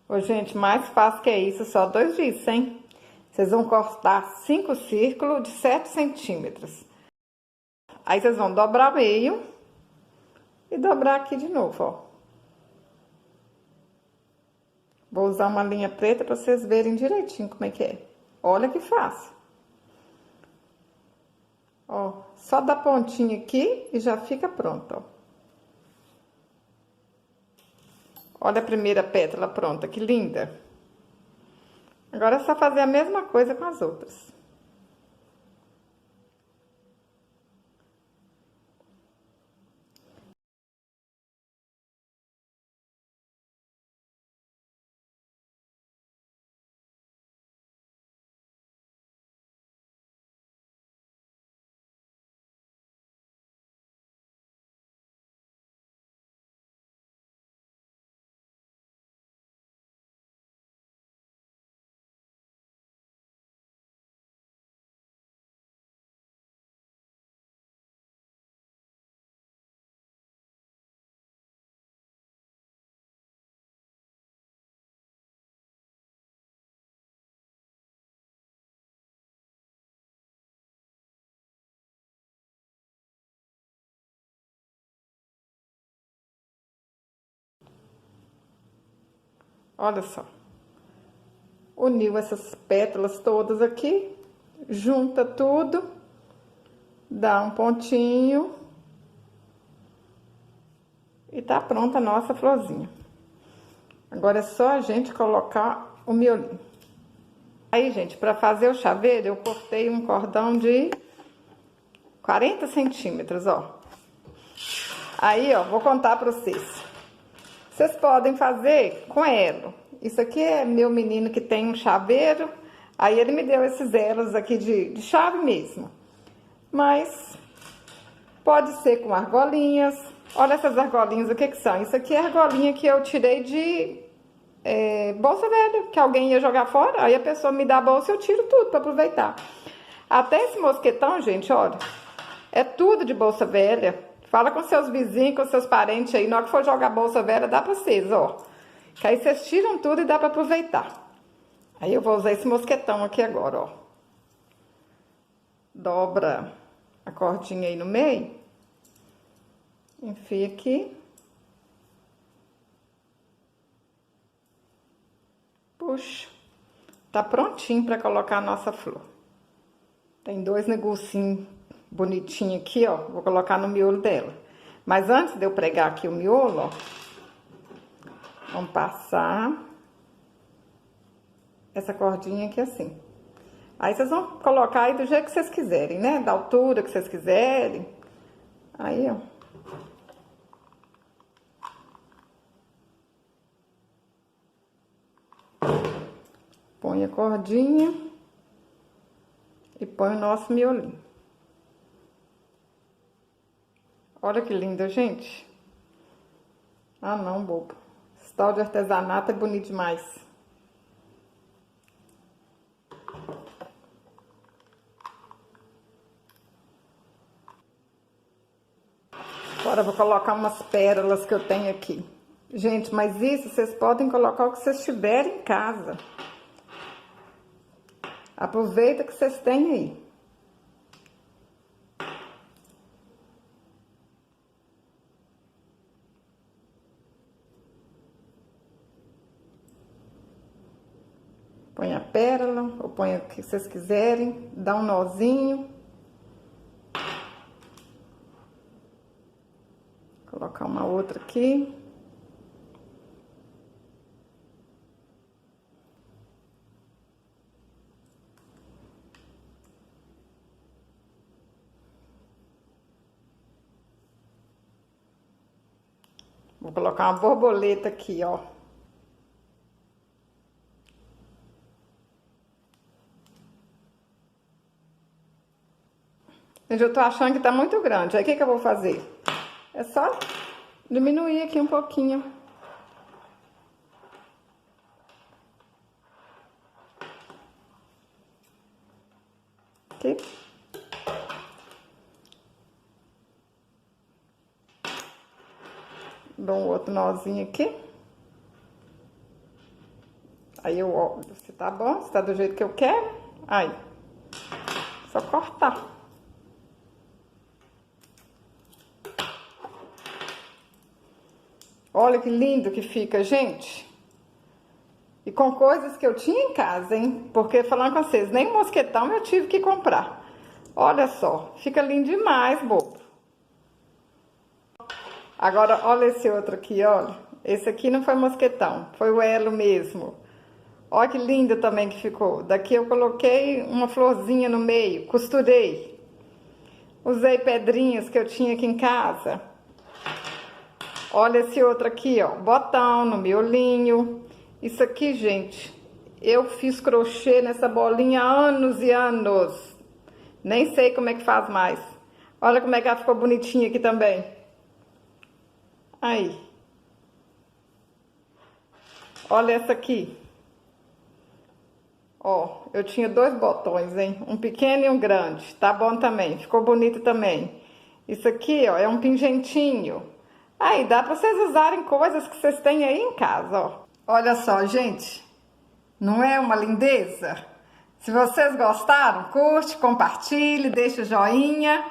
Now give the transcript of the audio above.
Ô, gente, mais fácil que isso, só 2 dias, hein? Vocês vão cortar 5 círculos de 7 centímetros. Aí vocês vão dobrar meio e dobrar aqui de novo, ó. Vou usar uma linha preta para vocês verem direitinho como é que é. Olha que fácil. Ó, só dar pontinha aqui e já fica pronto, ó. Olha a primeira pétala pronta, que linda. Agora é só fazer a mesma coisa com as outras. Olha só. Uniu essas pétalas todas aqui, junta tudo, dá um pontinho e tá pronta a nossa florzinha. Agora é só a gente colocar o miolinho. Aí, gente, para fazer o chaveiro, eu cortei um cordão de 40 centímetros, ó. Aí, ó, vou contar para vocês. Vocês podem fazer com elo. Isso aqui é meu menino que tem um chaveiro. Aí ele me deu esses elos aqui de chave mesmo. Mas pode ser com argolinhas. Olha essas argolinhas, o que que são? Isso aqui é argolinha que eu tirei de bolsa velha, que alguém ia jogar fora. Aí a pessoa me dá a bolsa e eu tiro tudo para aproveitar. Até esse mosquetão, gente, olha. É tudo de bolsa velha. Fala com seus vizinhos, com seus parentes aí. Na hora que for jogar bolsa velha, dá pra vocês, ó. Que aí vocês tiram tudo e dá pra aproveitar. Aí eu vou usar esse mosquetão aqui agora, ó. Dobra a cordinha aí no meio. Enfia aqui. Puxa. Tá prontinho pra colocar a nossa flor. Tem 2 negocinhos bonitinhos aqui, ó. Vou colocar no miolo dela. Mas antes de eu pregar aqui o miolo, ó. Vamos passar essa cordinha aqui assim. Aí vocês vão colocar aí do jeito que vocês quiserem, né? Da altura que vocês quiserem. Aí, ó. Põe a cordinha e põe o nosso miolinho. Olha que linda, gente. Ah, não, bobo. Esse tal de artesanato é bonito demais. Agora eu vou colocar umas pérolas que eu tenho aqui. Gente, mas isso vocês podem colocar o que vocês tiverem em casa. Aproveita que vocês têm aí. Põe a pérola, ou põe o que vocês quiserem, dá um nozinho. Colocar uma outra aqui. Vou colocar uma borboleta aqui, ó. Gente, eu tô achando que tá muito grande. Aí, o que que eu vou fazer? É só diminuir aqui um pouquinho. Aqui. Dou um outro nozinho aqui. Aí eu olho se tá bom, se tá do jeito que eu quero. Aí, só cortar. Olha que lindo que fica, gente. E com coisas que eu tinha em casa, hein? Porque, falando com vocês, nem mosquetão eu tive que comprar. Olha só, fica lindo demais, bobo. Agora, olha esse outro aqui, olha. Esse aqui não foi mosquetão, foi o elo mesmo. Olha que lindo também que ficou. Daqui eu coloquei uma florzinha no meio, costurei. Usei pedrinhas que eu tinha aqui em casa. Olha esse outro aqui, ó, botão no miolinho. Isso aqui, gente, eu fiz crochê nessa bolinha há anos e anos. Nem sei como é que faz mais. Olha como é que ela ficou bonitinha aqui também. Aí. Olha essa aqui. Ó, eu tinha 2 botões, hein? Um pequeno e um grande. Tá bom também, ficou bonito também. Isso aqui, ó, é um pingentinho. Aí, dá pra vocês usarem coisas que vocês têm aí em casa, ó. Olha só, gente. Não é uma lindeza? Se vocês gostaram, curte, compartilhe, deixa o joinha.